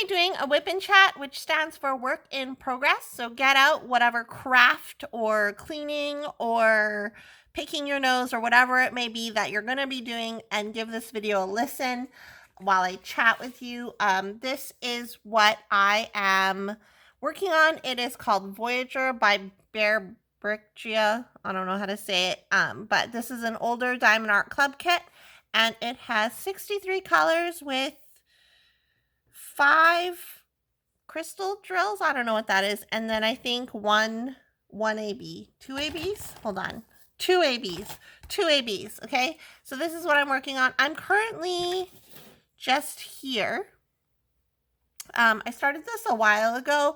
be doing a WIP and chat, which stands for work in progress. So get out whatever craft or cleaning or picking your nose or whatever it may be that you're going to be doing and give this video a listen while I chat with you. This is what I am working on. It is called Voyager by bevbeecrafts. I don't know how to say it, but this is an older Diamond Art Club kit, and it has 63 colors with 5 crystal drills. I don't know what that is. And then I think one AB, 2 ABs. Hold on. 2 ABs. Okay. So this is what I'm working on. I'm currently just here. I started this a while ago,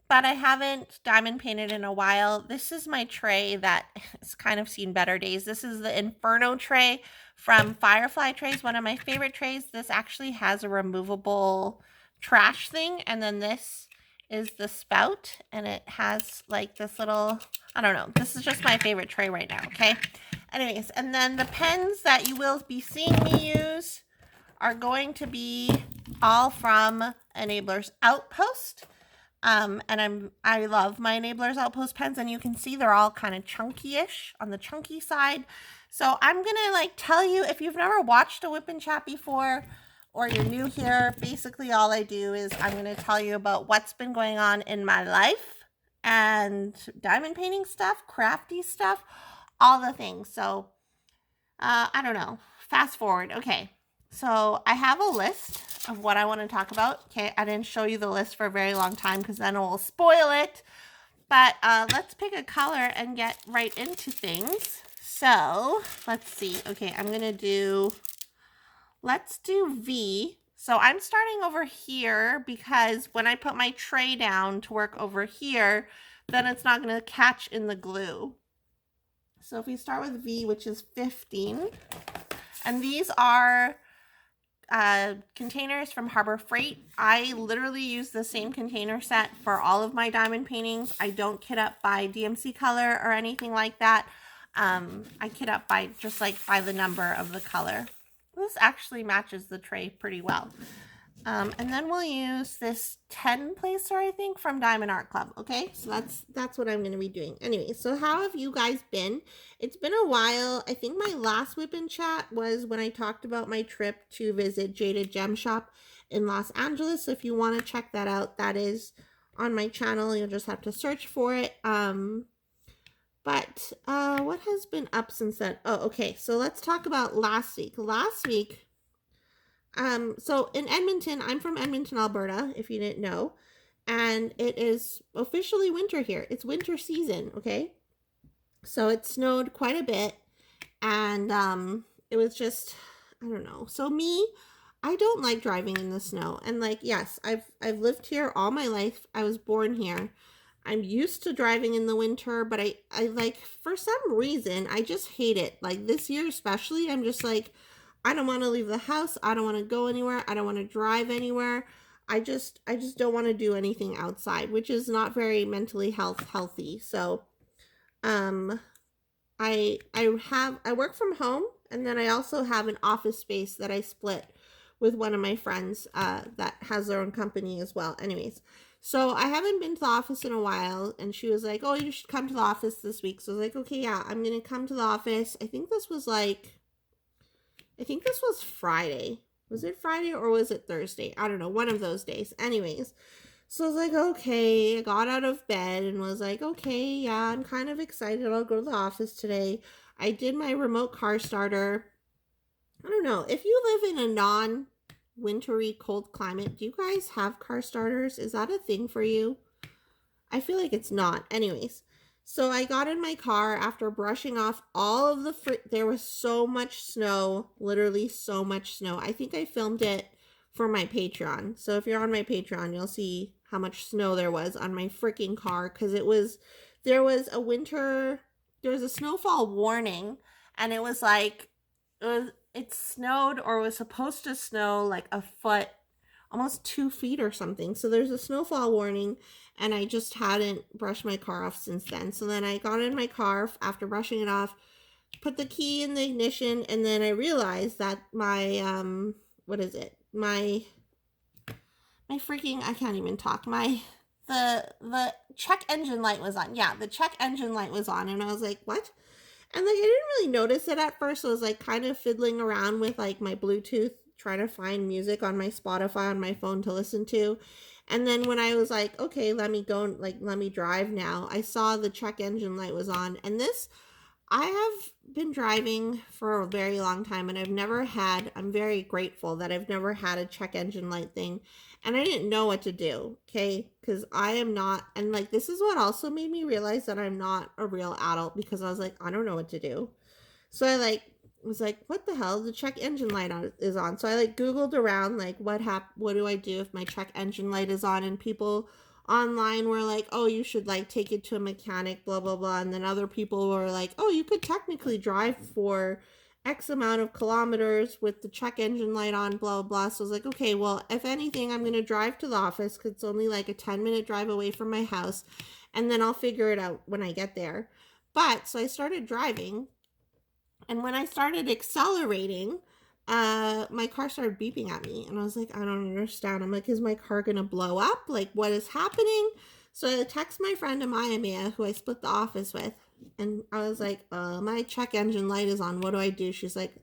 but I haven't diamond painted in a while. This is my tray that has kind of seen better days. This is the Inferno tray from Firefly Trays, one of my favorite trays. This actually has a removable trash thing, and then this is the spout, and it has like this little, I don't know, this is just my favorite tray right now. Okay, anyways, and then the pens that you will be seeing me use are going to be all from Enablers Outpost. And I love my Enablers Outpost pens, and you can see they're all kind of chunky-ish on the chunky side. So I'm gonna like tell you, if you've never watched a WIP and chat before, or you're new here, basically all I do is I'm gonna tell you about what's been going on in my life and diamond painting stuff, crafty stuff, all the things. So I don't know, fast forward. Okay, so I have a list of what I want to talk about. Okay, I didn't show you the list for a very long time because then it will spoil it. But let's pick a color and get right into things. So let's see. Okay, I'm gonna do, let's do V. So I'm starting over here because when I put my tray down to work over here, then it's not gonna catch in the glue. So if we start with V, which is 15, and these are containers from Harbor Freight. I literally use the same container set for all of my diamond paintings. I don't kit up by DMC color or anything like that. I kit up by just like by the number of the color. This actually matches the tray pretty well. And then we'll use this 10 placer, I think, from Diamond Art Club. Okay, so that's what I'm going to be doing. Anyway, so how have you guys been? It's been a while. I think my last WIP and chat was when I talked about my trip to visit Jaded Gem Shop in Los Angeles. So if you want to check that out, that is on my channel. You'll just have to search for it. But what has been up since then? Oh, okay. So let's talk about last week. Last week, so in Edmonton, I'm from Edmonton, Alberta, if you didn't know, and it is officially winter here. It's winter season, okay? So it snowed quite a bit, and it was just, I don't know. So me, I don't like driving in the snow, and like, yes, I've lived here all my life. I was born here. I'm used to driving in the winter, but I like, for some reason, I just hate it. Like this year especially, I'm just like, I don't want to leave the house. I don't want to go anywhere. I don't want to drive anywhere. I just don't want to do anything outside, which is not very mentally healthy. So, I work from home, and then I also have an office space that I split with one of my friends that has their own company as well. Anyways, so I haven't been to the office in a while, and she was like, "Oh, you should come to the office this week." So I was like, "Okay, yeah, I'm gonna come to the office." I think this was Friday. Was it Friday or was it Thursday? I don't know, one of those days. Anyways, so I was like, okay, I got out of bed and was like, okay, yeah, I'm kind of excited. I'll go to the office today. I did my remote car starter. I don't know, if you live in a non-wintry cold climate, do you guys have car starters? Is that a thing for you? I feel like it's not. Anyways, so I got in my car after brushing off all of the there was so much snow, literally so much snow. I think I filmed it for my Patreon. So if you're on my Patreon, you'll see how much snow there was on my freaking car, because there was a snowfall warning, and it was like, it snowed, or was supposed to snow like a foot, almost 2 feet or something. So there's a snowfall warning, and I just hadn't brushed my car off since then. So then I got in my car after brushing it off, put the key in the ignition, and then I realized that my I can't even talk. The check engine light was on. Yeah, the check engine light was on, and I was like, what? And like I didn't really notice it at first. So I was like kind of fiddling around with like my Bluetooth, trying to find music on my Spotify on my phone to listen to. And then when I was like, okay, let me go, like let me drive now, I saw the check engine light was on. And this, I have been driving for a very long time, and I'm very grateful that I've never had a check engine light thing. And I didn't know what to do, okay? Because I am not, and like this is what also made me realize that I'm not a real adult, because I was like, I don't know what to do. So I like was like, what the hell? The check engine light is on. So I like Googled around, like what do I do if my check engine light is on? And people online were like, oh, you should like take it to a mechanic, blah blah blah. And then other people were like, oh, you could technically drive for X amount of kilometers with the check engine light on, blah blah blah. So I was like, okay, well, if anything, I'm gonna drive to the office because it's only like a 10-minute drive away from my house, and then I'll figure it out when I get there. But so I started driving, and when I started accelerating, my car started beeping at me. And I was like, I don't understand. I'm like, is my car going to blow up? Like, what is happening? So I text my friend Amaya, who I split the office with. And I was like, my check engine light is on. What do I do? She's like,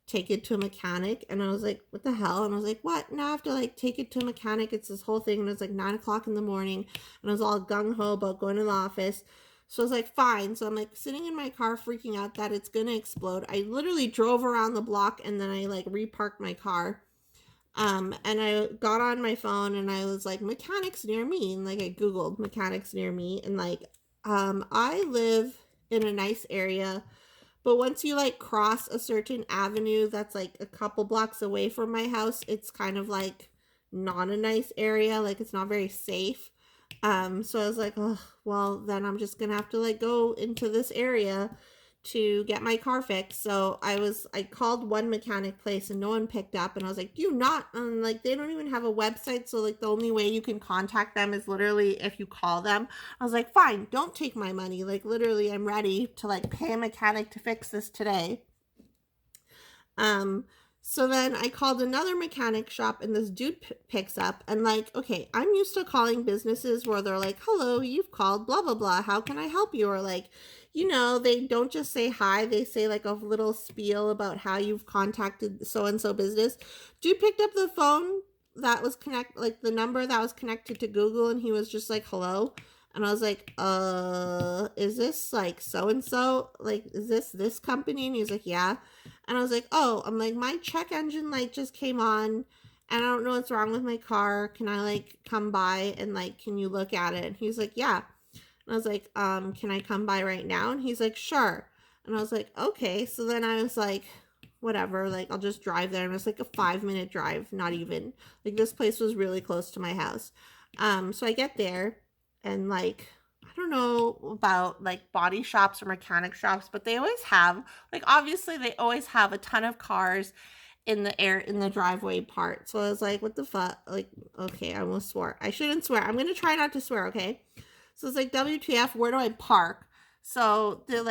take it to a mechanic. And I was like, what the hell? And I was like, what? Now I have to like take it to a mechanic. It's this whole thing. And it was like 9 o'clock in the morning. And I was all gung-ho about going to the office. So I was like, fine. So I'm like sitting in my car freaking out that it's going to explode. I literally drove around the block, and then I like reparked my car. And I got on my phone, and I was like, mechanics near me. And like I Googled mechanics near me, and like, I live in a nice area, but once you like cross a certain avenue that's like a couple blocks away from my house, it's kind of like not a nice area. Like it's not very safe. So I was like, oh, well, then I'm just gonna have to like go into this area to get my car fixed. So I called one mechanic place and no one picked up, and I was like, you not, and like they don't even have a website, so like the only way you can contact them is literally if you call them. I was like, fine, don't take my money. Like literally I'm ready to like pay a mechanic to fix this today. So then I called another mechanic shop, and this dude picks up, and like, okay, I'm used to calling businesses where they're like, hello, you've called blah blah blah, how can I help you? Or like, they don't just say hi, they say like a little spiel about how you've contacted so and so business. Dude picked up the phone that was like the number that was connected to Google, and he was just like, hello. And I was like, is this like so and so? Like, is this company? And he was like, yeah. And I was like, oh, I'm like, my check engine light just came on, and I don't know what's wrong with my car. Can I like come by and like, can you look at it? And he's like, yeah. And I was like, can I come by right now? And he's like, sure. And I was like, okay. So then I was like, whatever, like I'll just drive there. And it was like a 5-minute drive, not even. Like this place was really close to my house. So I get there, and like, I don't know about like body shops or mechanic shops, but they always have, like, obviously they always have a ton of cars in the driveway part. So I was like, what the fuck? Like, okay, I almost swore. I shouldn't swear. I'm gonna try not to swear, okay? So it's like, WTF, where do I park? So the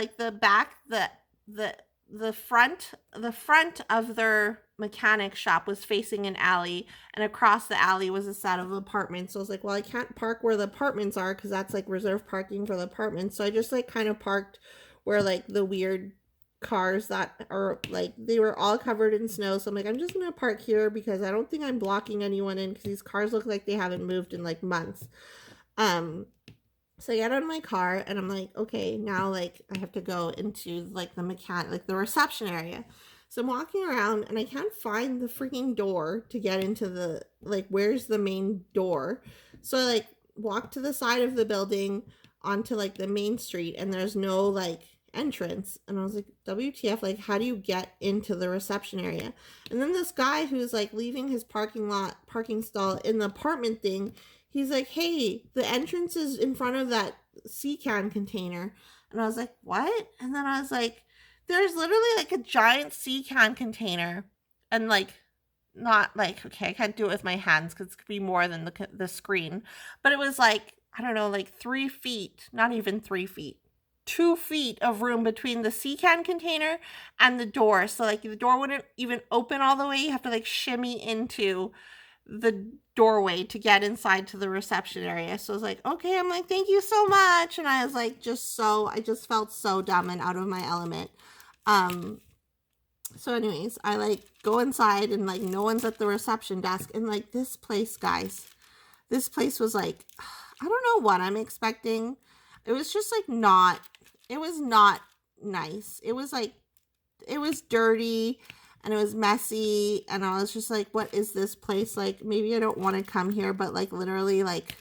front of their mechanic shop was facing an alley, and across the alley was a set of apartments. So I was like, well, I can't park where the apartments are because that's like reserved parking for the apartments. So I just like kind of parked where like the weird cars that are like, they were all covered in snow. So I'm like, I'm just gonna park here because I don't think I'm blocking anyone in, because these cars look like they haven't moved in like months. So I get out of my car, and I'm like, okay, now like I have to go into like the reception area. So I'm walking around, and I can't find the freaking door to get into the, like, where's the main door? So I like walk to the side of the building onto like the main street, and there's no like entrance. And I was like, WTF, like how do you get into the reception area? And then this guy who's like leaving his parking stall in the apartment thing, he's like, hey, the entrance is in front of that sea can container. And I was like, what? And then I was like, there's literally like a giant sea can container, and like, not like, okay, I can't do it with my hands because it could be more than the screen, but it was like, I don't know, like 3 feet, not even 3 feet, 2 feet of room between the sea can container and the door. So like the door wouldn't even open all the way. You have to like shimmy into the doorway to get inside to the reception area. So I was like, okay, I'm like, thank you so much. And I was like, I just felt so dumb and out of my element. So anyways, I like go inside and like no one's at the reception desk. And like this place, guys, this place was like, I don't know what I'm expecting. It was just like it was not nice. It was like, it was dirty and it was messy. And I was just like, what is this place? Like, maybe I don't want to come here, but like literally like,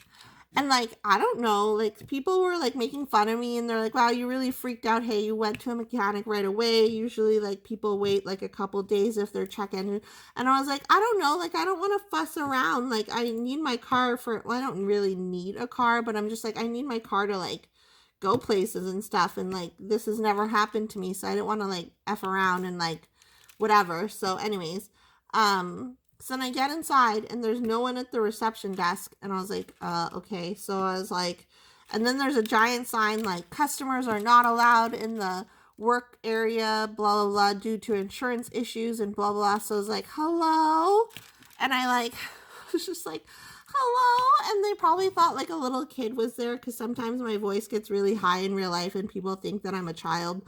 and like, I don't know, like people were like making fun of me and they're like, wow, you really freaked out. Hey, you went to a mechanic right away. Usually like people wait like a couple days if they're check engine. And I was like, I don't know, like I don't want to fuss around. Like I need my car for, well, I don't really need a car, but I'm just like, I need my car to like go places and stuff. And like, this has never happened to me. So I didn't want to like F around and like whatever. So anyways, so then I get inside and there's no one at the reception desk. And I was like, okay. So I was like, and then there's a giant sign like customers are not allowed in the work area, blah, blah, blah, due to insurance issues and blah, blah. So I was like, hello. And I like, was just like, hello. And they probably thought like a little kid was there because sometimes my voice gets really high in real life and people think that I'm a child.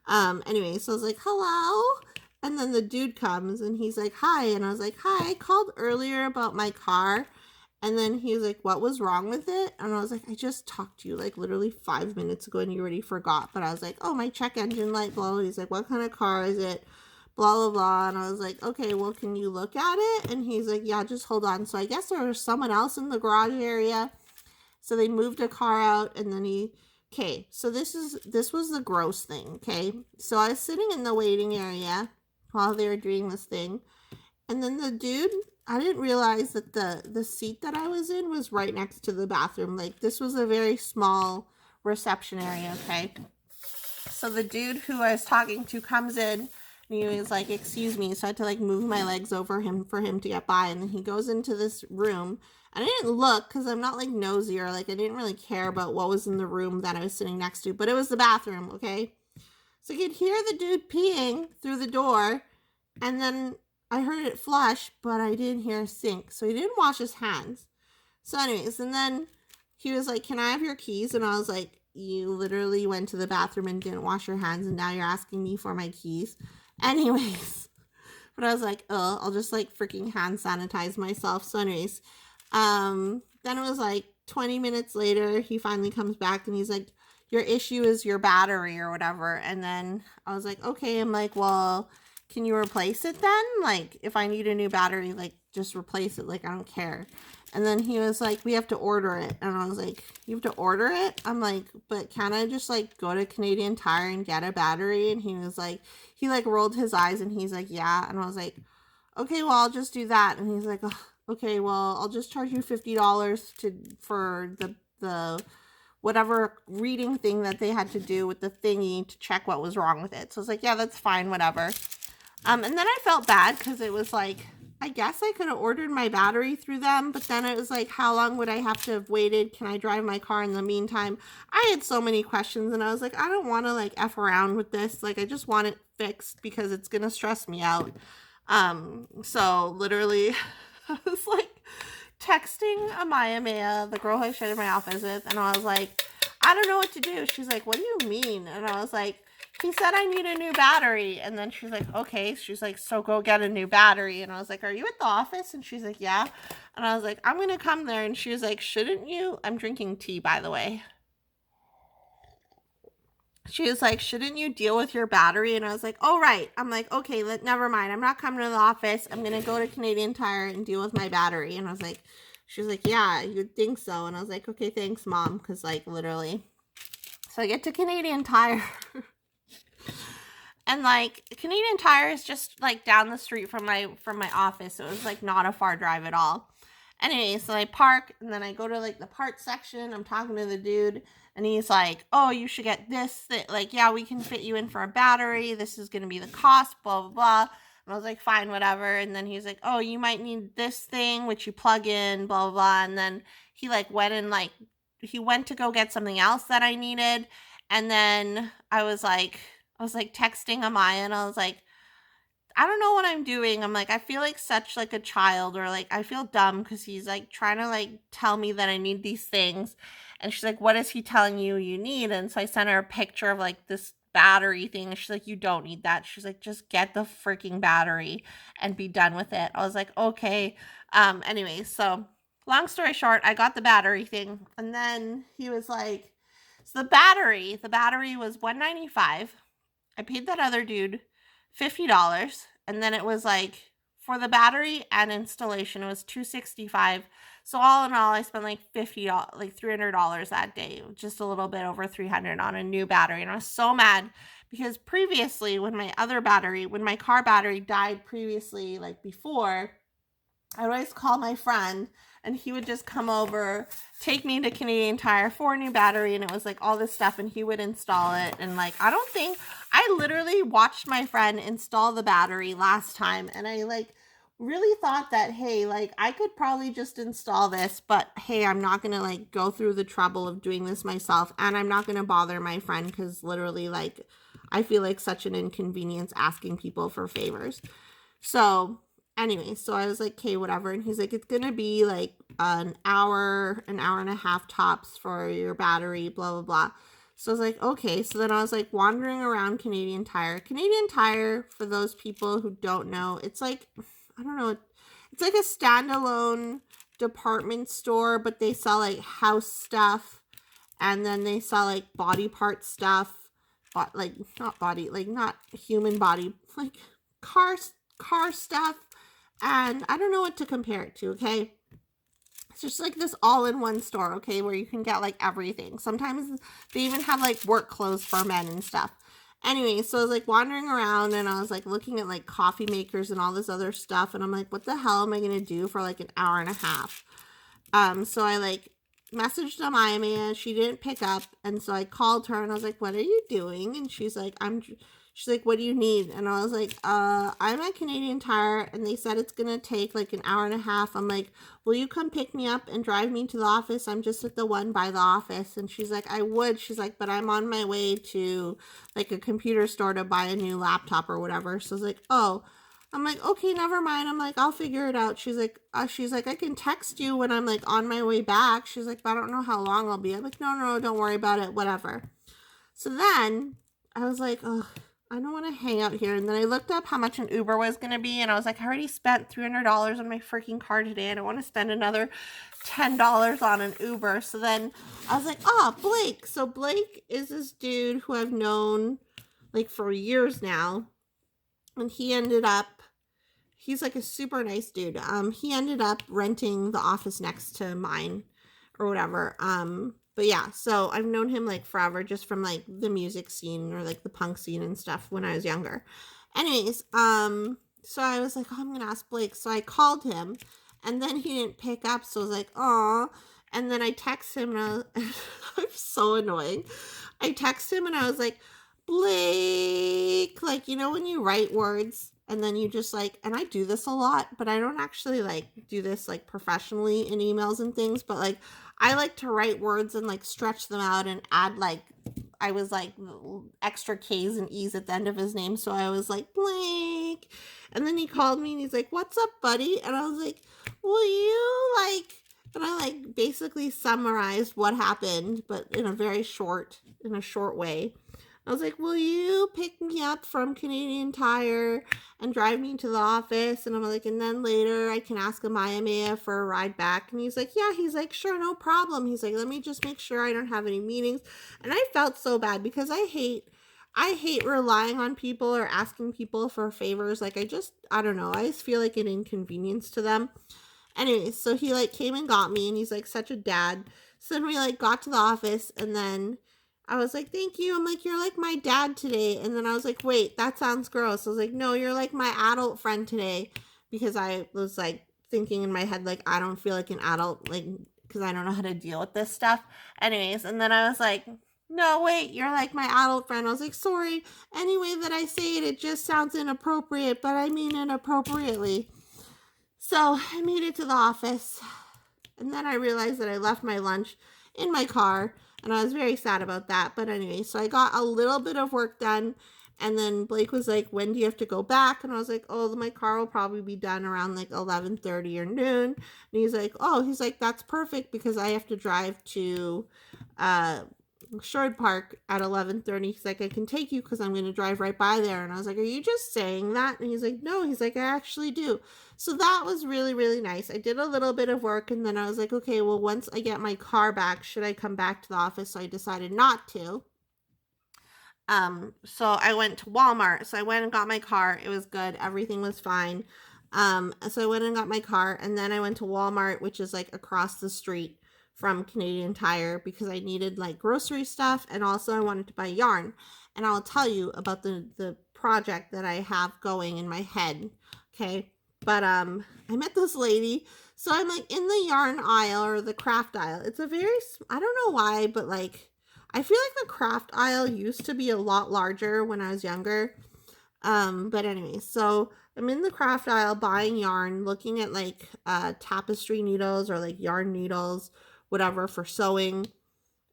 Anyway, so I was like, hello. And then the dude comes and he's like, hi. And I was like, hi, I called earlier about my car. And then he was like, what was wrong with it? And I was like, I just talked to you like literally 5 minutes ago and you already forgot. But I was like, oh, my check engine light, blah, blah. He's like, what kind of car is it? Blah, blah, blah. And I was like, okay, well, can you look at it? And he's like, yeah, just hold on. So I guess there was someone else in the garage area. So they moved a car out and then okay, so this was the gross thing, okay? So I was sitting in the waiting area while they were doing this thing. And then the dude, I didn't realize that the seat that I was in was right next to the bathroom. Like this was a very small reception area, okay? So the dude who I was talking to comes in and he was like, excuse me. So I had to like move my legs over him for him to get by. And then he goes into this room. And I didn't look because I'm not like nosy or like I didn't really care about what was in the room that I was sitting next to. But it was the bathroom, okay? So you could hear the dude peeing through the door. And then I heard it flush, but I didn't hear a sink. So he didn't wash his hands. So anyways, and then he was like, can I have your keys? And I was like, you literally went to the bathroom and didn't wash your hands. And now you're asking me for my keys. Anyways, but I was like, oh, I'll just like freaking hand sanitize myself. So anyways, then it was like 20 minutes later, he finally comes back and he's like, your issue is your battery or whatever. And then I was like, okay. I'm like, well, can you replace it then? Like, if I need a new battery, like, just replace it. Like, I don't care. And then he was like, we have to order it. And I was like, you have to order it? I'm like, but can I just, like, go to Canadian Tire and get a battery? And he was like, he, like, rolled his eyes and he's like, yeah. And I was like, okay, well, I'll just do that. And he's like, oh, okay, well, I'll just charge you $50 for the whatever reading thing that they had to do with the thingy to check what was wrong with it. So I was like, yeah, that's fine, whatever. And then I felt bad because it was like, I guess I could have ordered my battery through them, but then it was like, how long would I have to have waited? Can I drive my car in the meantime? I had so many questions and I was like, I don't want to like F around with this. Like, I just want it fixed because it's going to stress me out. So literally I was like texting Amaya, the girl who I shared my office with, and I was like, I don't know what to do. She's like, what do you mean? And I was like, he said I need a new battery. And then she's like, okay. She's like, so go get a new battery. And I was like, are you at the office? And she's like, yeah. And I was like, I'm going to come there. And she was like, shouldn't you? I'm drinking tea, by the way. She was like, shouldn't you deal with your battery? And I was like, oh, right. I'm like, okay, never mind. I'm not coming to the office. I'm going to go to Canadian Tire and deal with my battery. And I was like, she was like, yeah, you'd think so. And I was like, okay, thanks, Mom. Because like literally. So I get to Canadian Tire. And like Canadian Tire is just like down the street from my office. So it was like not a far drive at all. Anyway, so I park and then I go to like the parts section. I'm talking to the dude and he's like, oh, you should get this. Like, yeah, we can fit you in for a battery. This is going to be the cost, blah, blah, blah. And I was like, fine, whatever. And then he's like, oh, you might need this thing, which you plug in, blah, blah, blah. And then he like went and like, he went to go get something else that I needed. And then I was like texting Amaya and I was like, I don't know what I'm doing. I'm like, I feel like such like a child, or like I feel dumb because he's like trying to like tell me that I need these things. And she's like, what is he telling you you need? And so I sent her a picture of like this battery thing. And she's like, you don't need that. She's like, just get the freaking battery and be done with it. I was like, okay. Anyway, so long story short, I got the battery thing. And then he was like, so the battery was $195. I paid that other dude $50, and then it was like for the battery and installation it was $265. So all in all, I spent like $50, like $300 that day, just a little bit over 300 on a new battery. And I was so mad because previously, when my car battery died previously, like before, I would always call my friend and he would just come over, take me to Canadian Tire for a new battery, and it was like all this stuff, and he would install it. And like, I literally watched my friend install the battery last time, and I like really thought that, hey, like I could probably just install this, but hey, I'm not gonna like go through the trouble of doing this myself, and I'm not gonna bother my friend because literally, like, I feel like such an inconvenience asking people for favors. So anyway, so I was like, okay, whatever. And he's like, it's going to be like an hour and a half tops for your battery, blah, blah, blah. So I was like, okay. So then I was like wandering around Canadian Tire. Canadian Tire, for those people who don't know, it's like, I don't know, it's like a standalone department store, but they sell like house stuff, and then they sell like body part stuff, but like not human body, like car stuff. And I don't know what to compare it to, okay? It's just like this all-in-one store, okay, where you can get like everything. Sometimes they even have like work clothes for men and stuff. Anyway, so I was like wandering around, and I was like looking at like coffee makers and all this other stuff, and I'm like, what the hell am I gonna do for like an hour and a half? So I like messaged Amaya, she didn't pick up, and so I called her and I was like, what are you doing? And she's like, she's like, what do you need? And I was like, I'm at Canadian Tire, and they said it's gonna take like an hour and a half. I'm like, will you come pick me up and drive me to the office? I'm just at the one by the office. And she's like, I would. She's like, but I'm on my way to like a computer store to buy a new laptop or whatever. So I was like, oh. I'm like, okay, never mind. I'm like, I'll figure it out. She's like, I can text you when I'm like on my way back. She's like, but I don't know how long I'll be. I'm like, no, don't worry about it, whatever. So then I was like, oh, I don't want to hang out here. And then I looked up how much an Uber was going to be, and I was like, I already spent $300 on my freaking car today. I don't want to spend another $10 on an Uber. So then I was like, Blake. So Blake is this dude who I've known like for years now. And he's like a super nice dude. He ended up renting the office next to mine or whatever. But yeah, so I've known him like forever, just from like the music scene or like the punk scene and stuff when I was younger. Anyways, so I was like, oh, I'm gonna ask Blake. So I called him, and then he didn't pick up. So I was like, oh. And then I text him, and I'm so annoying. I text him, and I was like, Blake, like, you know when you write words and then you just like, and I do this a lot, but I don't actually like do this like professionally in emails and things, but like I like to write words and like stretch them out and add like, I was like extra K's and E's at the end of his name. So I was like, Blake. And then he called me and he's like, what's up, buddy? And I was like, will you like, and I like basically summarized what happened, but in a short way. I was like, will you pick me up from Canadian Tire and drive me to the office? And I'm like, and then later I can ask Amaya for a ride back. And he's like, yeah. He's like, sure, no problem. He's like, let me just make sure I don't have any meetings. And I felt so bad because I hate relying on people or asking people for favors. Like, I don't know. I just feel like an inconvenience to them. Anyways, so he like came and got me, and he's like such a dad. So then we like got to the office, and then I was like, thank you. I'm like, you're like my dad today. And then I was like, wait, that sounds gross. I was like, no, you're like my adult friend today. Because I was like thinking in my head, like, I don't feel like an adult, like, because I don't know how to deal with this stuff. Anyways, and then I was like, no, wait, you're like my adult friend. I was like, sorry. Any way that I say it, it just sounds inappropriate, but I mean it appropriately. So I made it to the office. And then I realized that I left my lunch in my car. And I was very sad about that. But anyway, so I got a little bit of work done. And then Blake was like, when do you have to go back? And I was like, oh, my car will probably be done around like 11:30 or noon. And he's like, oh, he's like, that's perfect because I have to drive to Shore Park at 11:30. He's like, I can take you because I'm going to drive right by there. And I was like, are you just saying that? And he's like, no. He's like, I actually do. So that was really, really nice. I did a little bit of work and then I was like, okay, well, once I get my car back, should I come back to the office? So I decided not to. So I went to Walmart. So I went and got my car. It was good. Everything was fine. So I went and got my car, and then I went to Walmart, which is like across the street from Canadian Tire, because I needed like grocery stuff, and also I wanted to buy yarn. And I'll tell you about the project that I have going in my head. Okay. But I met this lady. So I'm like in the yarn aisle or the craft aisle. It's a very, I don't know why, but like I feel like the craft aisle used to be a lot larger when I was younger. But anyway, so I'm in the craft aisle buying yarn, looking at like tapestry needles or like yarn needles, whatever, for sewing.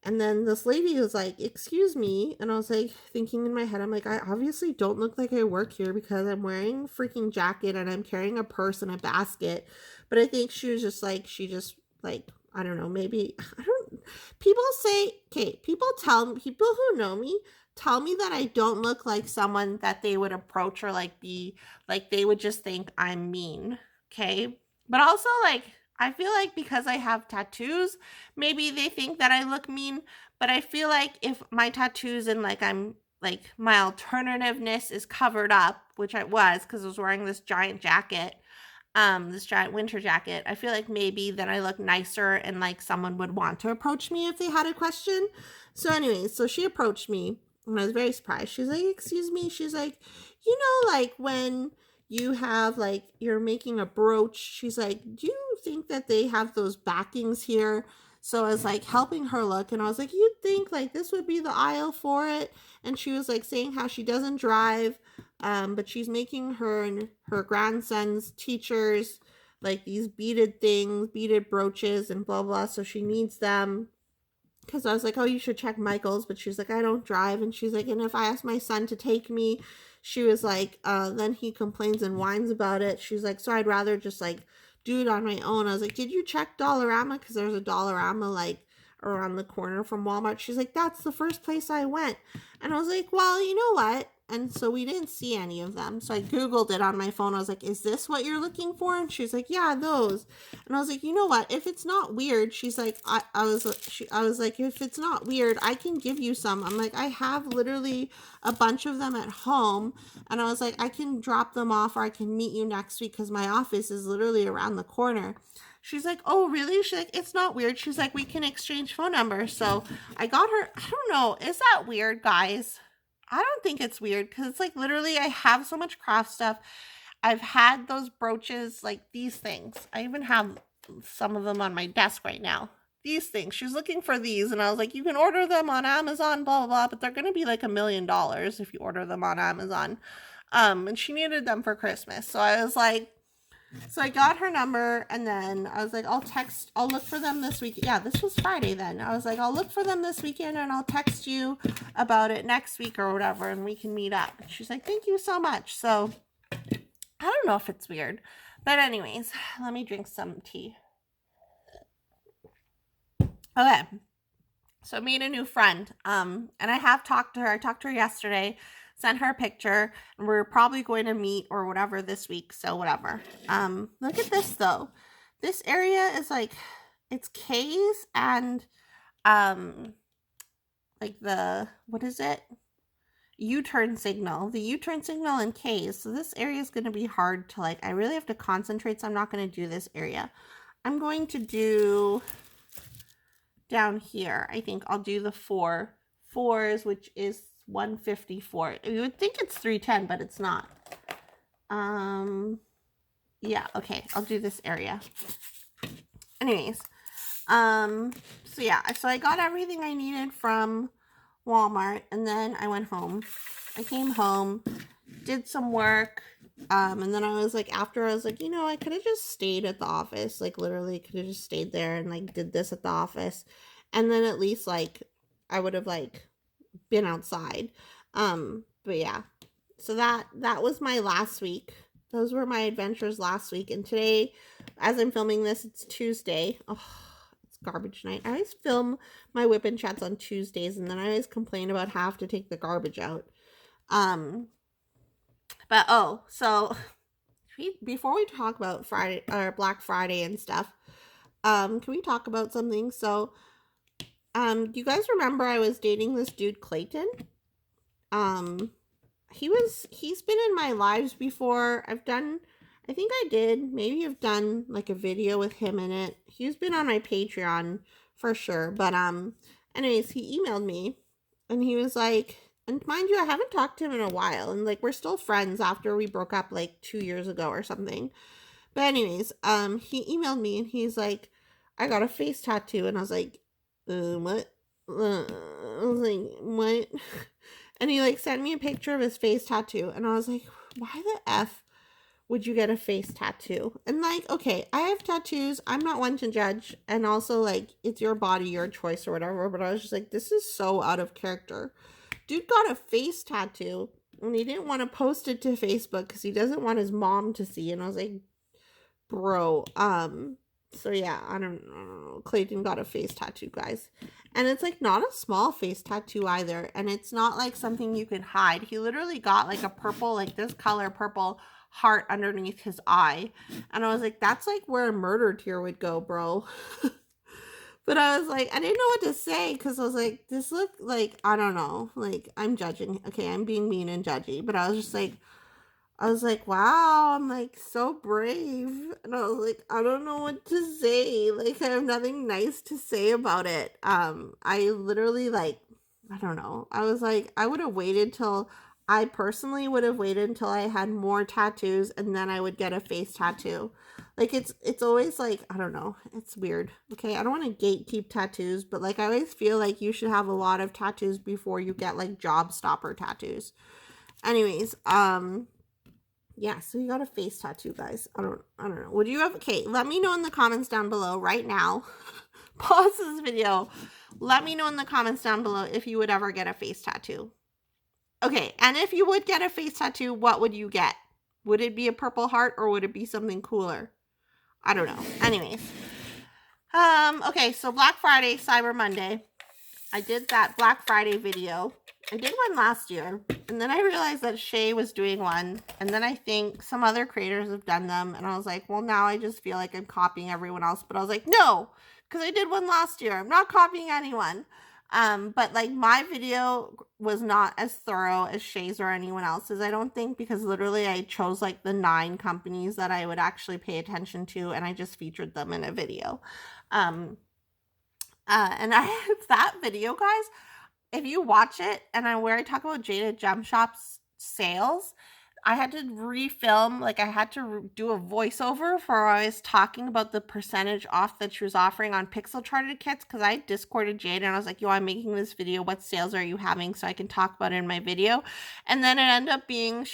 And then this lady was like, excuse me. And I was like, thinking in my head, I'm like, I obviously don't look like I work here because I'm wearing a freaking jacket and I'm carrying a purse and a basket. But I think she was just like, I don't know, maybe, I don't, people say, okay, people who know me tell me that I don't look like someone that they would approach or like be, like they would just think I'm mean, okay? But also like, I feel like because I have tattoos, maybe they think that I look mean, but I feel like if my tattoos and like I'm like my alternativeness is covered up, which I was because I was wearing this giant jacket, this giant winter jacket, I feel like maybe then I look nicer and like someone would want to approach me if they had a question. So anyways, so she approached me and I was very surprised. She's like, excuse me. She's like, you know, like when you have like, you're making a brooch, she's like, do you think that they have those backings here? So I was like helping her look and I was like, you'd think like this would be the aisle for it. And she was like saying how she doesn't drive, but she's making her and her grandson's teachers like these beaded things, beaded brooches and blah blah. So she needs them. Because I was like, oh, you should check Michael's, but she's like, I don't drive. And she's like, and if I ask my son to take me, she was like, then he complains and whines about it. She's like, so I'd rather just like do it on my own. I was like, did you check Dollarama? Because there's a Dollarama like around the corner from Walmart. She's like, that's the first place I went. And I was like, well, you know what? And so we didn't see any of them. So I Googled it on my phone. I was like, is this what you're looking for? And she's like, yeah, those. And I was like, you know what? If it's not weird, she's like, I was like, if it's not weird, I can give you some. I'm like, I have literally a bunch of them at home. And I was like, I can drop them off or I can meet you next week because my office is literally around the corner. She's like, oh, really? She's like, it's not weird. She's like, we can exchange phone numbers. So I got her. I don't know. Is that weird, guys? I don't think it's weird because it's like literally I have so much craft stuff. I've had those brooches, like these things. I even have some of them on my desk right now. These things. She's looking for these. And I was like, you can order them on Amazon, blah, blah, blah. But they're going to be like $1 million if you order them on Amazon. And she needed them for Christmas. So I was like, so I got her number and then I was like, I'll look for them this week. Yeah, this was Friday then. I was like, I'll look for them this weekend and I'll text you about it next week or whatever and we can meet up. And she's like, thank you so much. So I don't know if it's weird. But anyways, let me drink some tea. Okay. So I made a new friend. And I have talked to her. I talked to her yesterday. Sent her a picture and we're probably going to meet or whatever this week. So whatever. Look at this though. This area is like, it's K's and, like the, what is it? U-turn signal. The U-turn signal and K's. So this area is going to be hard to like, I really have to concentrate. So I'm not going to do this area. I'm going to do down here. I think I'll do the 4s, which is 154. You would think it's 310, but it's not. Yeah, okay. I'll do this area. Anyways, so yeah, so I got everything I needed from Walmart and then I went home. I came home, did some work, and then I was like, after I was like, you know, I could have just stayed at the office, like literally could have just stayed there and like did this at the office. And then at least like I would have like been outside. But yeah, So that was my last week. Those were my adventures last week. And today, as I'm filming this, it's Tuesday. Oh, it's garbage night. I always film my WIP and chats on Tuesdays, and then I always complain about have to take the garbage out. But oh, so before we talk about Friday or Black Friday and stuff, can we talk about something? So, do you guys remember I was dating this dude Clayton? He's been in my lives before. I think I did, maybe I've done like a video with him in it. He's been on my Patreon for sure. But anyways, he emailed me and he was like, and mind you, I haven't talked to him in a while, and like we're still friends after we broke up like 2 years ago or something. But anyways, he emailed me and he's like, I got a face tattoo, and I was like, what? I was like, what? And he like sent me a picture of his face tattoo, and I was like, why the F would you get a face tattoo? And like, okay, I have tattoos. I'm not one to judge. And also like, it's your body, your choice or whatever. But I was just like, this is so out of character. Dude got a face tattoo and he didn't want to post it to Facebook because he doesn't want his mom to see. And I was like, bro, so yeah, I don't know. Clayton got a face tattoo, guys. And it's like not a small face tattoo either. And it's not like something you can hide. He literally got like a purple, like this color purple heart underneath his eye. And I was like, that's like where a murder tear would go, bro. But I was like, I didn't know what to say because I was like, this looked like, I don't know, like I'm judging. Okay, I'm being mean and judgy. But I was like, wow, I'm like so brave. And I was like, I don't know what to say. Like, I have nothing nice to say about it. I literally like, I don't know. I was like, I personally would have waited until I had more tattoos and then I would get a face tattoo. Like it's always like, I don't know. It's weird. Okay, I don't want to gatekeep tattoos, but like I always feel like you should have a lot of tattoos before you get like job stopper tattoos. Anyways, yeah, so you got a face tattoo, guys. I don't know. Would you have, okay, let me know in the comments down below right now. Pause this video. Let me know in the comments down below if you would ever get a face tattoo. Okay, and if you would get a face tattoo, what would you get? Would it be a purple heart or would it be something cooler? I don't know. Anyways. Okay, so Black Friday, Cyber Monday. I did that Black Friday video. I did one last year, and then I realized that Shay was doing one, and then I think some other creators have done them, and I was like, well, now I just feel like I'm copying everyone else, but I was like, no, because I did one last year. I'm not copying anyone. But like my video was not as thorough as Shay's or anyone else's, I don't think, because literally I chose like the 9 companies that I would actually pay attention to, and I just featured them in a video. And it's that video, guys, if you watch it, and where I talk about Jada Gem Shop's sales, I had to refilm, like I had to do a voiceover for I was talking about the percentage off that she was offering on pixel charted kits, because I Discorded Jada and I was like, yo, I'm making this video, what sales are you having, so I can talk about it in my video. And then it ended up being,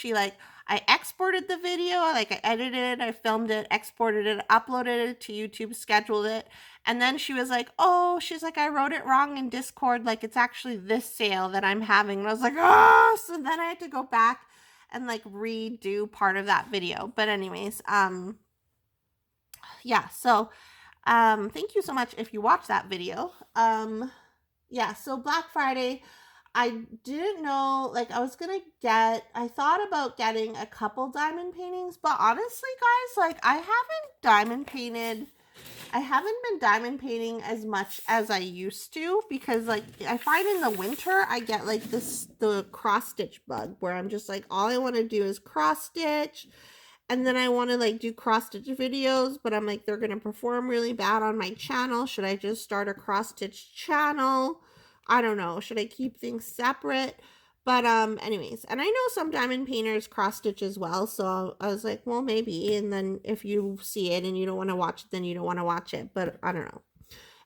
I exported the video, like I edited it, I filmed it, exported it, uploaded it to YouTube, scheduled it. And then she was like, oh, she's like, I wrote it wrong in Discord. Like, it's actually this sale that I'm having. And I was like, oh, so then I had to go back and like redo part of that video. But anyways, yeah, so, thank you so much if you watched that video. Yeah, so Black Friday, I didn't know, like, I thought about getting a couple diamond paintings, but honestly, guys, like, I haven't been diamond painting as much as I used to, because like I find in the winter I get like the cross stitch bug where I'm just like, all I want to do is cross stitch, and then I want to like do cross stitch videos, but I'm like, they're going to perform really bad on my channel. Should I just start a cross stitch channel? I don't know. Should I keep things separate? But anyways, and I know some diamond painters cross stitch as well, so I was like, well, maybe. And then if you see it and you don't want to watch it, then you don't want to watch it. But I don't know.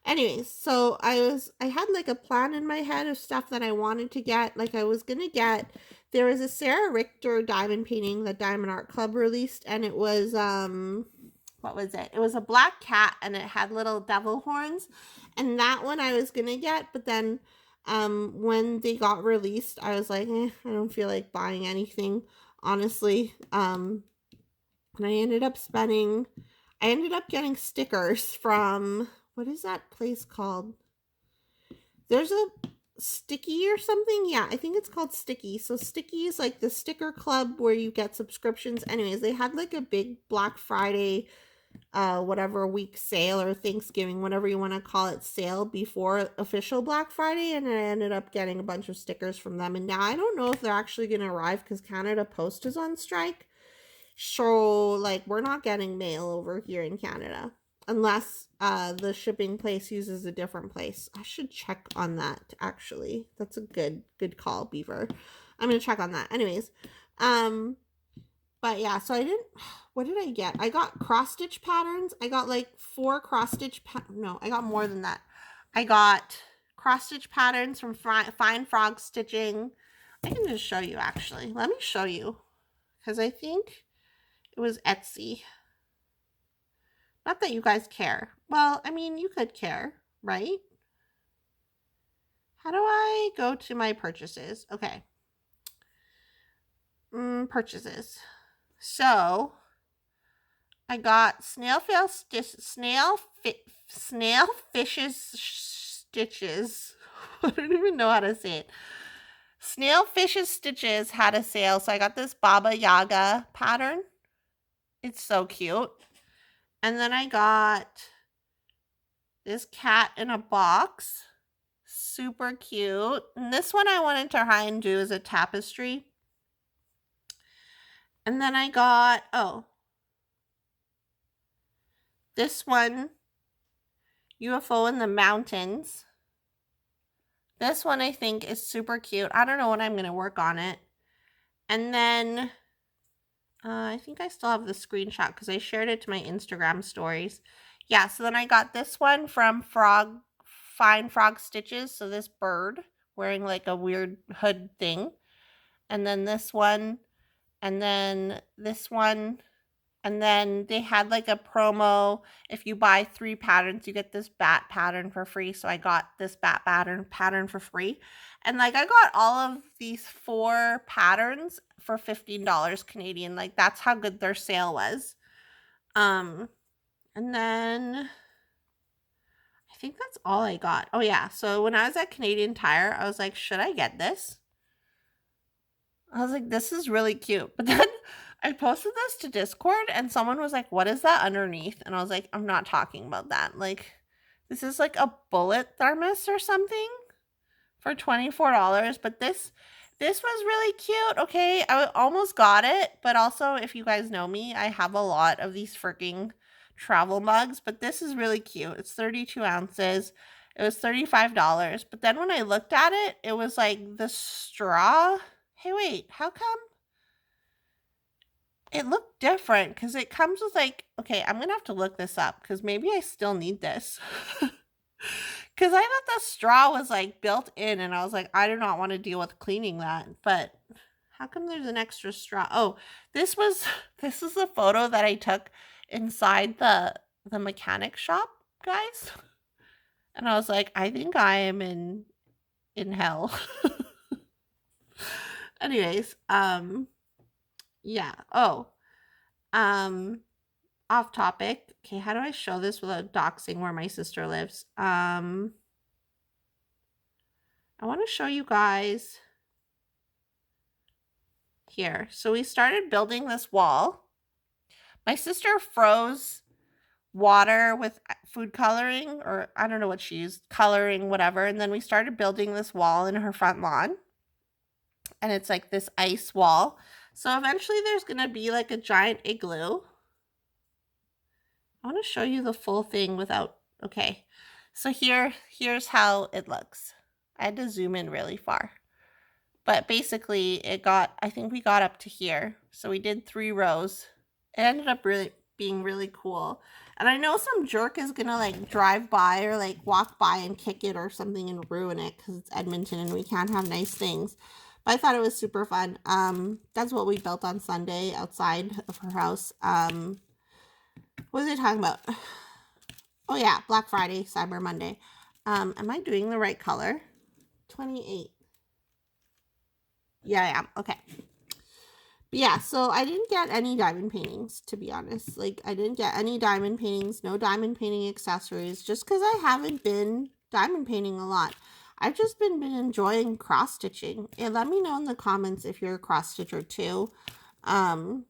Anyways, so I had like a plan in my head of stuff that I wanted to get. Like I was gonna get, there was a Sarah Richter diamond painting that Diamond Art Club released, and it was what was it? It was a black cat and it had little devil horns, and that one I was gonna get, but then When they got released, I was like, I don't feel like buying anything, honestly. And I ended up getting stickers from, what is that place called? There's a Sticky or something. Yeah, I think it's called Sticky. So Sticky is like the sticker club where you get subscriptions. Anyways, they had like a big Black Friday, whatever week sale or Thanksgiving, whatever you want to call it, sale before official Black Friday, and I ended up getting a bunch of stickers from them. And now I don't know if they're actually going to arrive because Canada Post is on strike. So like we're not getting mail over here in Canada unless the shipping place uses a different place. I should check on that actually. That's a good call, Beaver. I'm gonna check on that. Anyways, but yeah, so I didn't. What did I get? I got cross stitch patterns. I got like 4 cross stitch. No, I got more than that. I got cross stitch patterns from Fine Frog Stitching. I can just show you actually. Let me show you because I think it was Etsy. Not that you guys care. Well, I mean, you could care, right? How do I go to my purchases? Okay. Purchases. So, I got snailfish's stitches. I don't even know how to say it. Snailfish's stitches had a sale, so I got this Baba Yaga pattern. It's so cute. And then I got this cat in a box. Super cute. And this one I wanted to try and do as a tapestry. And then I got, this one, UFO in the Mountains. This one I think is super cute. I don't know when I'm going to work on it. And then I think I still have the screenshot because I shared it to my Instagram stories. Yeah, so then I got this one from Fine Frog Stitches. So this bird wearing like a weird hood thing. And then this one. And then this one. And then they had like a promo. If you buy 3 patterns, you get this bat pattern for free. So I got this bat pattern for free. And like I got all of these 4 patterns for $15 Canadian. Like that's how good their sale was. And then I think that's all I got. Oh yeah. So when I was at Canadian Tire, I was like, should I get this? I was like, this is really cute. But then I posted this to Discord and someone was like, what is that underneath? And I was like, I'm not talking about that. Like, this is like a bullet thermos or something for $24. But this was really cute. Okay, I almost got it. But also, if you guys know me, I have a lot of these freaking travel mugs. But this is really cute. It's 32 ounces. It was $35. But then when I looked at it, it was like the straw. Hey, wait, how come it looked different? Because it comes with like, okay, I'm going to have to look this up because maybe I still need this. Because I thought the straw was like built in and I was like, I do not want to deal with cleaning that. But how come there's an extra straw? Oh, this is the photo that I took inside the mechanic shop, guys. And I was like, I think I am in hell. Anyways, yeah. Off topic. Okay, how do I show this without doxing where my sister lives? I want to show you guys here. So we started building this wall. My sister froze water with food coloring, or I don't know what she used, coloring, whatever. And then we started building this wall in her front lawn. And it's like this ice wall. So eventually there's going to be like a giant igloo. I want to show you the full thing without, okay. So here's how it looks. I had to zoom in really far. But basically I think we got up to here. So we did 3 rows. It ended up really being really cool. And I know some jerk is going to like drive by or like walk by and kick it or something and ruin it because it's Edmonton and we can't have nice things. But I thought it was super fun. That's what we built on Sunday outside of her house. What was I talking about? Oh yeah, Black Friday, Cyber Monday. Am I doing the right color? 28. Yeah, I am. Okay. But yeah, so I didn't get any diamond paintings, to be honest. Like, I didn't get any diamond paintings, no diamond painting accessories, just because I haven't been diamond painting a lot. I've just been enjoying cross stitching. And let me know in the comments if you're a cross stitcher too. So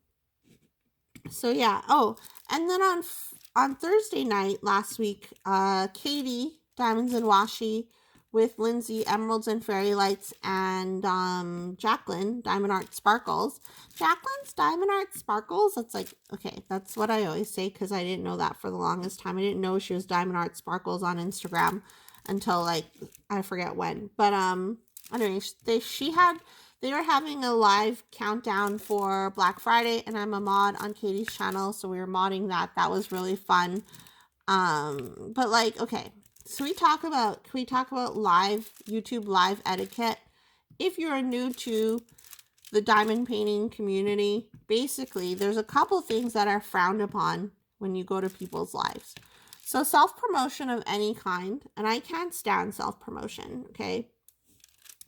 yeah. Oh, and then on Thursday night last week, Katie, Diamonds and Washi, with Lindsay, Emeralds and Fairy Lights, and Jacqueline, Diamond Art Sparkles. Jacqueline's Diamond Art Sparkles, that's like, okay, that's what I always say because I didn't know that for the longest time. I didn't know she was Diamond Art Sparkles on Instagram until like, I forget when. But anyway, they were having a live countdown for Black Friday, and I'm a mod on Katie's channel, so we were modding that. That was really fun. But like, okay, so can we talk about live, YouTube live etiquette? If you're new to the diamond painting community, basically, there's a couple things that are frowned upon when you go to people's lives. So self-promotion of any kind, and I can't stand self-promotion, okay?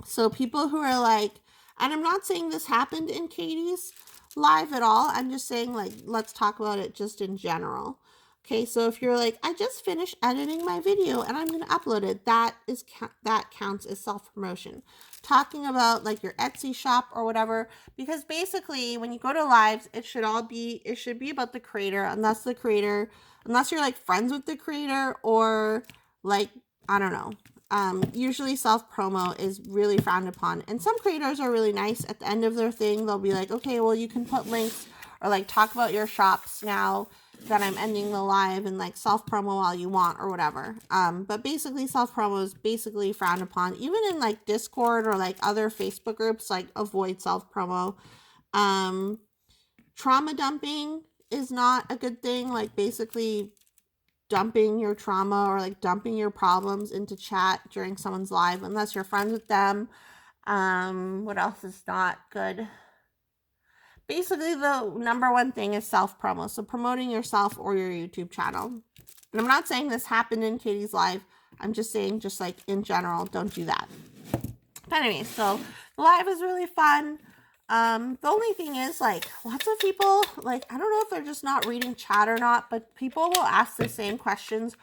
So people who are like, and I'm not saying this happened in Katie's live at all. I'm just saying, like, let's talk about it just in general. Okay, so if you're like, I just finished editing my video and I'm going to upload it, that counts as self-promotion. Talking about like your Etsy shop or whatever, because basically when you go to lives, it should be about the creator, unless you're like friends with the creator or like, I don't know. Usually self-promo is really frowned upon, and some creators are really nice. At the end of their thing, they'll be like, okay, well, you can put links or like talk about your shops now that I'm ending the live, and like self-promo all you want or whatever. But basically self-promo is basically frowned upon, even in like Discord or like other Facebook groups. Like, avoid self-promo. Trauma dumping is not a good thing. Like, basically dumping your trauma or like dumping your problems into chat during someone's live, unless you're friends with them. What else is not good? Basically, the number one thing is self-promo. So promoting yourself or your YouTube channel. And I'm not saying this happened in Katie's live. I'm just saying, just like in general, don't do that. But anyway, so the live is really fun. The only thing is, like, lots of people, like, I don't know if they're just not reading chat or not, but people will ask the same questions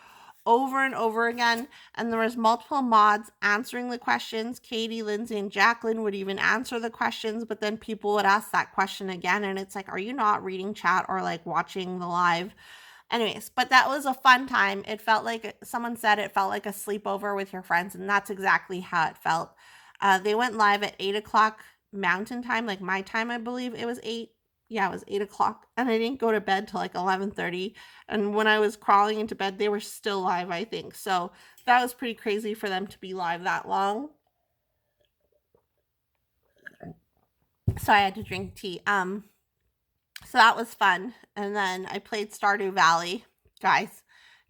over and over again, and there was multiple mods answering the questions. Katie, Lindsay, and Jacqueline would even answer the questions, but then people would ask that question again, and it's like, are you not reading chat or like watching the live? Anyways, but that was a fun time. It felt like, someone said it felt like a sleepover with your friends, and that's exactly how it felt. They went live at 8 o'clock Mountain time, like my time, I believe it was 8. Yeah, it was 8 o'clock, and I didn't go to bed till like 11:30. And when I was crawling into bed, they were still live, I think. So that was pretty crazy for them to be live that long. So I had to drink tea. So that was fun. And then I played Stardew Valley. Guys,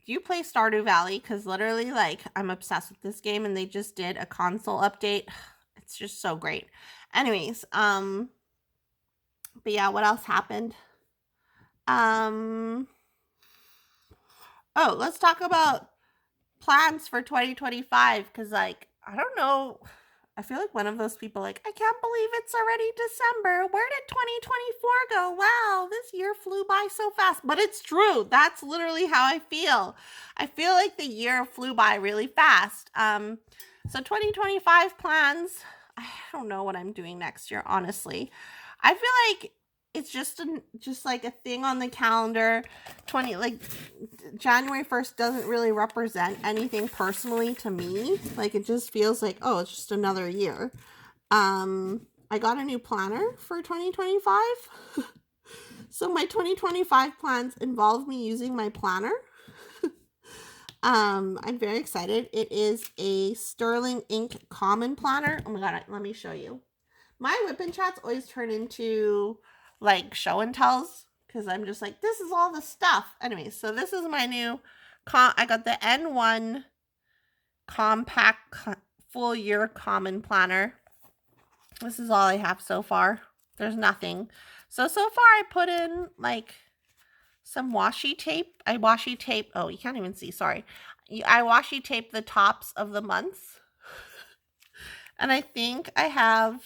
do you play Stardew Valley? Because literally, like, I'm obsessed with this game, and they just did a console update. It's just so great. Anyways, but yeah, what else happened? Oh, let's talk about plans for 2025, because, like, I don't know, I feel like one of those people, like, I can't believe it's already December. Where did 2024 go? Wow, this year flew by so fast. But it's true. That's literally how I feel. I feel like the year flew by really fast. So 2025 plans, I don't know what I'm doing next year, honestly. I feel like it's just like a thing on the calendar. January 1st doesn't really represent anything personally to me. Like, it just feels like, oh, it's just another year. I got a new planner for 2025. So my 2025 plans involve me using my planner. I'm very excited. It is a Sterling Ink Common Planner. Oh my god, let me show you. My WIP and chats always turn into like show and tells, because I'm just like, this is all the stuff. Anyway, so this is my new, I got the N1 Compact Full Year Common Planner. This is all I have so far. There's nothing. So far I put in like some washi tape. Oh, you can't even see, sorry. I washi tape the tops of the months. And I think I have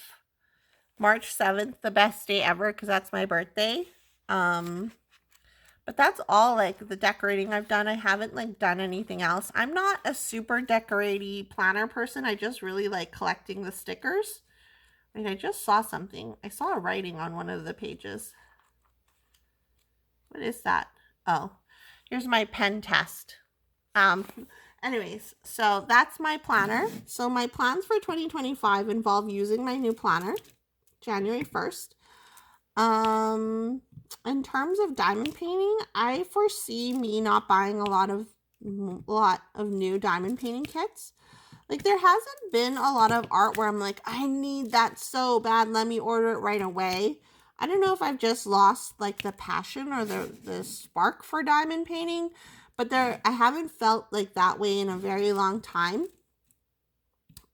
March 7th, the best day ever, because that's my birthday. But that's all like the decorating I've done. I haven't like done anything else. I'm not a super decoraty planner person. I just really like collecting the stickers. Wait, I just saw something. I saw a writing on one of the pages. What is that? Oh, here's my pen test. Anyways, so that's my planner. So my plans for 2025 involve using my new planner, January 1st. In terms of diamond painting, I foresee me not buying a lot of new diamond painting kits. Like, there hasn't been a lot of art where I'm like, I need that so bad, let me order it right away. I don't know if I've just lost like the passion or the spark for diamond painting, but I haven't felt like that way in a very long time.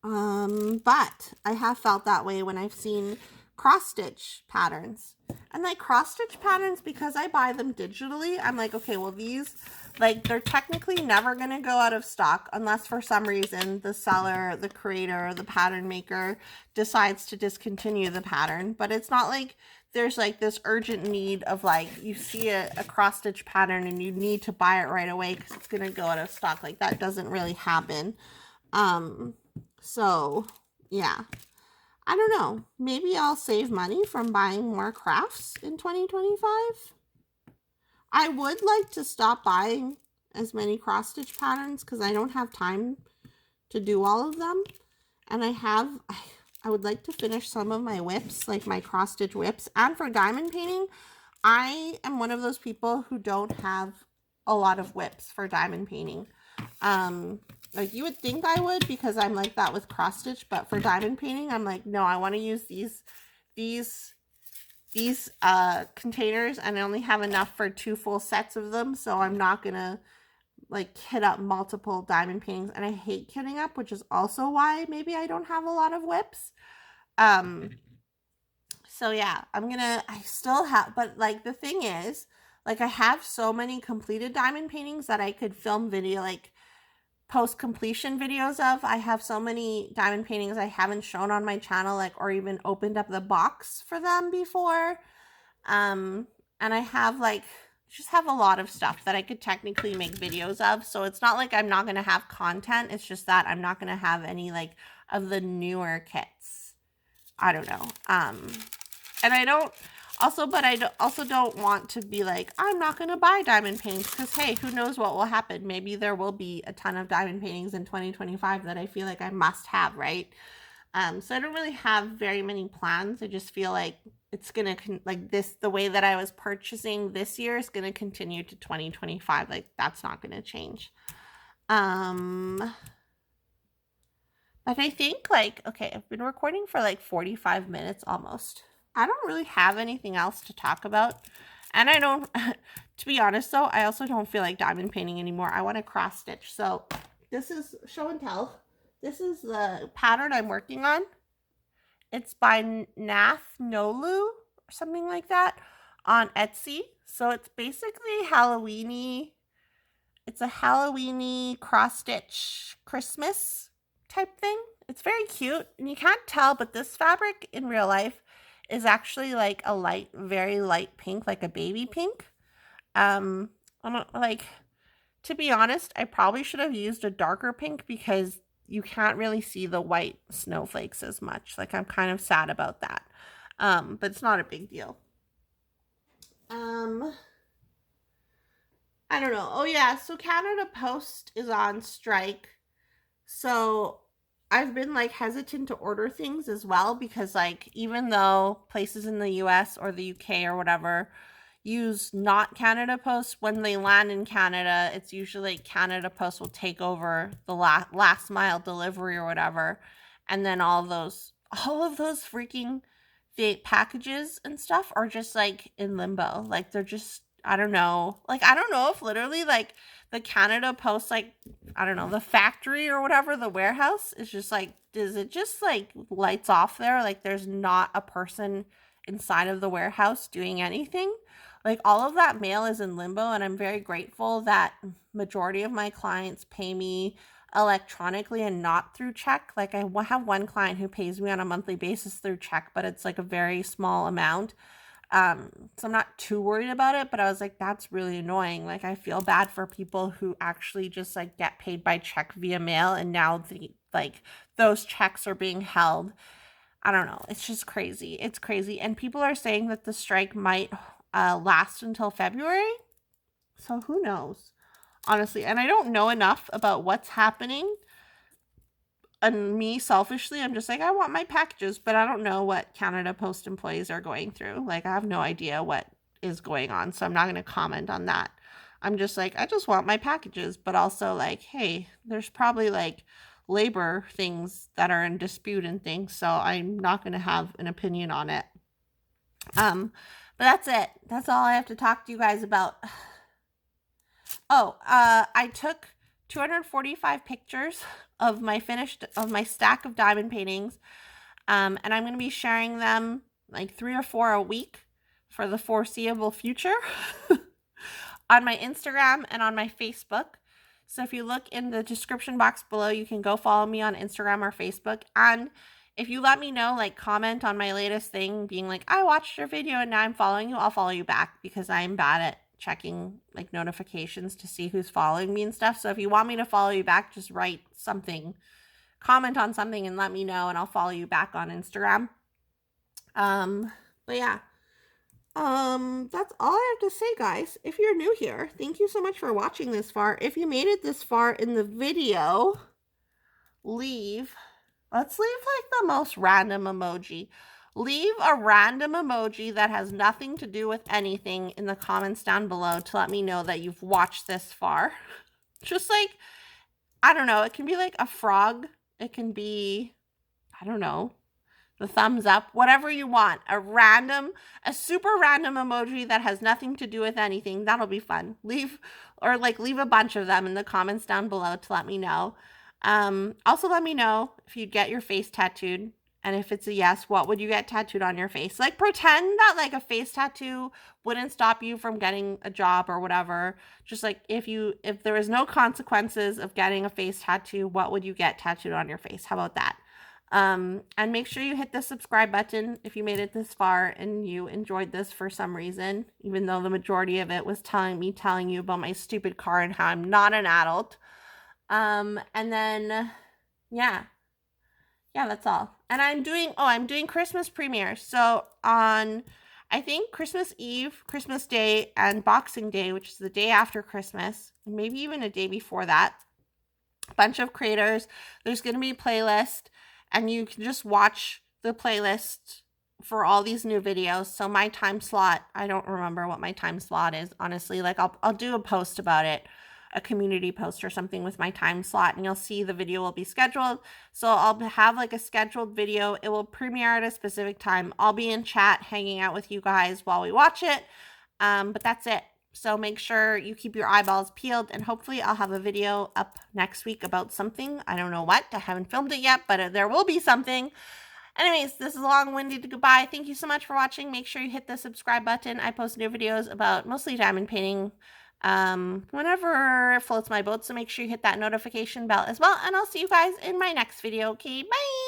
But I have felt that way when I've seen cross stitch patterns. And like cross stitch patterns, because I buy them digitally, I'm like, okay, well these, like, they're technically never going to go out of stock unless for some reason the seller, the creator, the pattern maker decides to discontinue the pattern. But it's not like there's like this urgent need of like, you see a cross stitch pattern and you need to buy it right away because it's going to go out of stock. Like, that doesn't really happen. So yeah, I don't know. Maybe I'll save money from buying more crafts in 2025. I would like to stop buying as many cross stitch patterns because I don't have time to do all of them. And I would like to finish some of my WIPs, like my cross stitch WIPs. And for diamond painting, I am one of those people who don't have a lot of WIPs for diamond painting. Like, you would think I would because I'm like that with cross stitch, but for diamond painting, I'm like, no, I want to use these containers, and I only have enough for 2 full sets of them, so I'm not gonna like kit up multiple diamond paintings. And I hate kitting up, which is also why maybe I don't have a lot of WIPs. So yeah, I still have, but like the thing is, like, I have so many completed diamond paintings that I could film video, like post-completion videos of. I have so many diamond paintings I haven't shown on my channel, like, or even opened up the box for them before. And I have like, just have a lot of stuff that I could technically make videos of. So it's not like I'm not going to have content. It's just that I'm not going to have any like of the newer kits. I don't know. And I don't also, but I also don't want to be like, I'm not going to buy diamond paintings because, hey, who knows what will happen. Maybe there will be a ton of diamond paintings in 2025 that I feel like I must have, right? So I don't really have very many plans. I just feel like it's going to, like, the way that I was purchasing this year is going to continue to 2025. Like, that's not going to change. But I think, like, okay, I've been recording for like 45 minutes almost. I don't really have anything else to talk about. And I don't, to be honest though, I also don't feel like diamond painting anymore. I want to cross stitch. So this is show and tell. This is the pattern I'm working on. It's by Nath Nolu or something like that on Etsy. So it's basically Halloween-y. It's a Halloween-y cross stitch Christmas type thing. It's very cute, and you can't tell, but this fabric in real life is actually like a light, very light pink, like a baby pink. I'm like, to be honest, I probably should have used a darker pink because you can't really see the white snowflakes as much. Like, I'm kind of sad about that. But it's not a big deal. I don't know. Oh yeah, so Canada Post is on strike. So I've been like hesitant to order things as well because, like, even though places in the US or the UK or whatever use not Canada Post, when they land in Canada, it's usually Canada Post will take over the last mile delivery or whatever. And then all of those freaking packages and stuff are just like in limbo. Like, they're just, I don't know. Like, I don't know if literally like the Canada Post, like, I don't know, the factory or whatever, the warehouse is just like, does it just like lights off there? Like, there's not a person inside of the warehouse doing anything. Like, all of that mail is in limbo, and I'm very grateful that majority of my clients pay me electronically and not through check. Like I have one client who pays me on a monthly basis through check, but it's like a very small amount. So I'm not too worried about it, but I was like, that's really annoying. Like I feel bad for people who actually just like get paid by check via mail, and now those checks are being held. I don't know. It's just crazy. It's crazy. And people are saying that the strike might last until February. So who knows? Honestly, and I don't know enough about what's happening. And me selfishly, I'm just like, I want my packages, but I don't know what Canada Post employees are going through. Like, I have no idea what is going on, so I'm not going to comment on that. I'm just like, I just want my packages, but also like, hey, there's probably like labor things that are in dispute and things, so I'm not going to have an opinion on it. But that's it. That's all I have to talk to you guys about. Oh, I took 245 pictures of my stack of diamond paintings. And I'm going to be sharing them like 3 or 4 a week for the foreseeable future on my Instagram and on my Facebook. So if you look in the description box below, you can go follow me on Instagram or Facebook. And if you let me know, like comment on my latest thing being like, I watched your video and now I'm following you, I'll follow you back because I'm bad at checking like notifications to see who's following me and stuff. So if you want me to follow you back, just write something, comment on something and let me know and I'll follow you back on Instagram. But yeah. That's all I have to say, guys. If you're new here, thank you so much for watching this far. If you made it this far in the video, let's leave like the most random emoji. Leave a random emoji that has nothing to do with anything in the comments down below to let me know that you've watched this far. Just like, I don't know, it can be like a frog. It can be, I don't know, the thumbs up, whatever you want. A super random emoji that has nothing to do with anything. That'll be fun. Leave a bunch of them in the comments down below to let me know. Also let me know if you'd get your face tattooed. And if it's a yes, what would you get tattooed on your face? Like pretend that like a face tattoo wouldn't stop you from getting a job or whatever. Just like if there was no consequences of getting a face tattoo, what would you get tattooed on your face? How about that? And make sure you hit the subscribe button if you made it this far and you enjoyed this for some reason, even though the majority of it was telling you about my stupid car and how I'm not an adult. And then, yeah, that's all. And I'm doing Christmas premieres. So on, I think Christmas Eve, Christmas Day, and Boxing Day, which is the day after Christmas, and maybe even a day before that, a bunch of creators, there's going to be a playlist. And you can just watch the playlist for all these new videos. So my time slot, I don't remember what my time slot is, honestly. Like I'll do a post about it, a community post or something with my time slot, and you'll see the video will be scheduled. So I'll have like a scheduled video. It will premiere at a specific time. I'll be in chat hanging out with you guys while we watch it. But that's it. So make sure you keep your eyeballs peeled, and hopefully I'll have a video up next week about something. I don't know what. I haven't filmed it yet, but there will be something. Anyways, this is a long-winded goodbye. Thank you so much for watching. Make sure you hit the subscribe button. I post new videos about mostly diamond painting whenever it floats my boat. So make sure you hit that notification bell as well. And I'll see you guys in my next video. Okay, bye!